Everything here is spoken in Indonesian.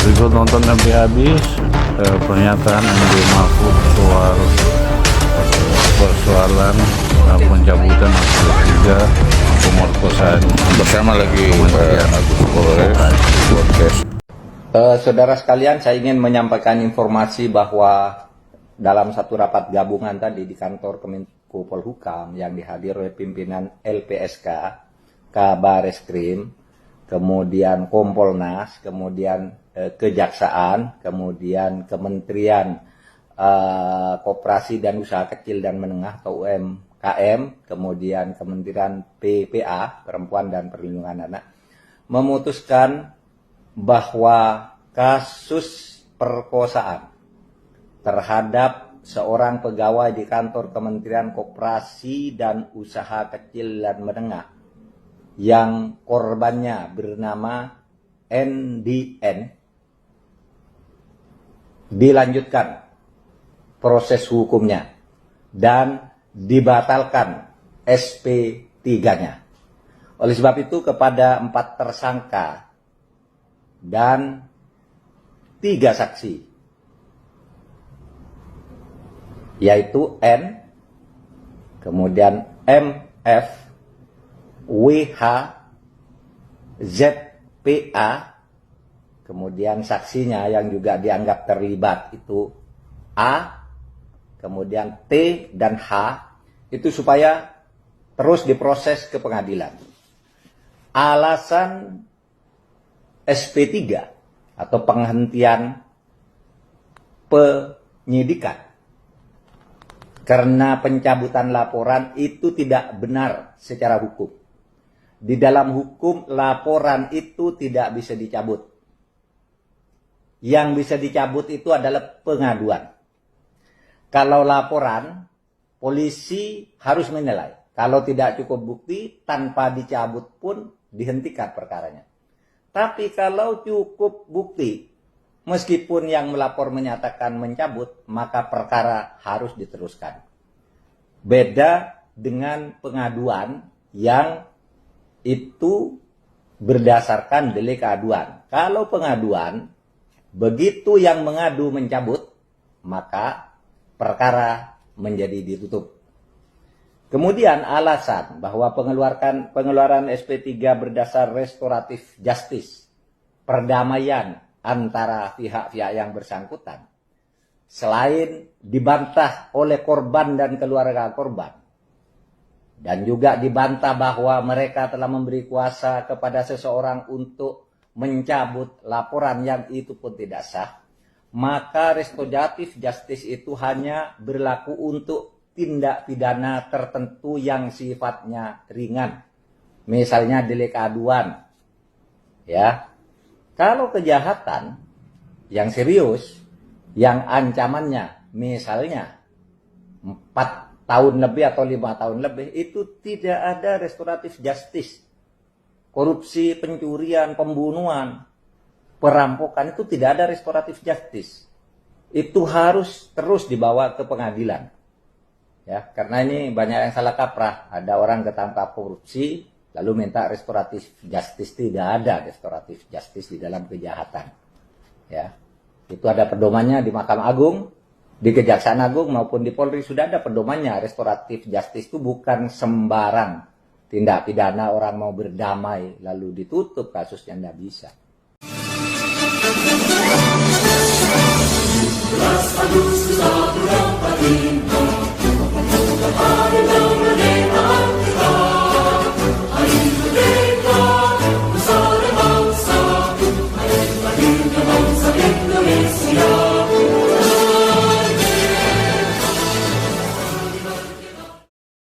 Berikut nonton sampai habis pernyataan MD Mahfud soal persoalan pencabutan SP3 pemerkosaan bersama lagi Agus Polres podcast. Saudara sekalian, saya ingin menyampaikan informasi bahwa dalam satu rapat gabungan tadi di kantor Kemenko Polhukam yang dihadiri oleh pimpinan LPSK, Kabar Eskrim, kemudian Kompolnas, kemudian Kejaksaan, kemudian Kementerian Koperasi dan Usaha Kecil dan Menengah atau UMKM, kemudian Kementerian PPA, Perempuan dan Perlindungan Anak, memutuskan bahwa kasus perkosaan terhadap seorang pegawai di kantor Kementerian Koperasi dan Usaha Kecil dan Menengah yang korbannya bernama NDN dilanjutkan proses hukumnya dan dibatalkan SP3-nya. Oleh sebab itu kepada 4 tersangka dan 3 saksi, yaitu N, kemudian MF, WH, ZPA, kemudian saksinya yang juga dianggap terlibat itu A, kemudian T dan H, itu supaya terus diproses ke pengadilan. Alasan SP3 atau penghentian penyidikan karena pencabutan laporan itu tidak benar secara hukum. Di dalam hukum, laporan itu tidak bisa dicabut. Yang bisa dicabut itu adalah pengaduan. Kalau laporan, polisi harus menilai. Kalau tidak cukup bukti, tanpa dicabut pun dihentikan perkaranya. Tapi kalau cukup bukti, meskipun yang melapor menyatakan mencabut, maka perkara harus diteruskan. Beda dengan pengaduan yang itu berdasarkan delik aduan. Kalau pengaduan, begitu yang mengadu mencabut, maka perkara menjadi ditutup. Kemudian alasan bahwa pengeluaran SP3 berdasar restoratif justice, perdamaian antara pihak-pihak yang bersangkutan, selain dibantah oleh korban dan keluarga korban, dan juga dibantah bahwa mereka telah memberi kuasa kepada seseorang untuk mencabut laporan yang itu pun tidak sah, maka restoratif justice itu hanya berlaku untuk tindak pidana tertentu yang sifatnya ringan. Misalnya delik aduan. Ya. Kalau kejahatan yang serius, yang ancamannya misalnya 4 tahun lebih atau 5 tahun lebih, itu tidak ada restoratif justice. Korupsi, pencurian, pembunuhan, perampokan itu tidak ada restoratif justice. Itu harus terus dibawa ke pengadilan. Ya, karena ini banyak yang salah kaprah. Ada orang ketangkap korupsi lalu minta restoratif justice. Tidak ada restoratif justice di dalam kejahatan. Ya. Itu ada pedomannya di Mahkamah Agung, di Kejaksaan Agung maupun di Polri sudah ada pedomannya. Restoratif justice itu bukan sembarang tindak pidana orang mau berdamai lalu ditutup kasusnya, tidak bisa. Agus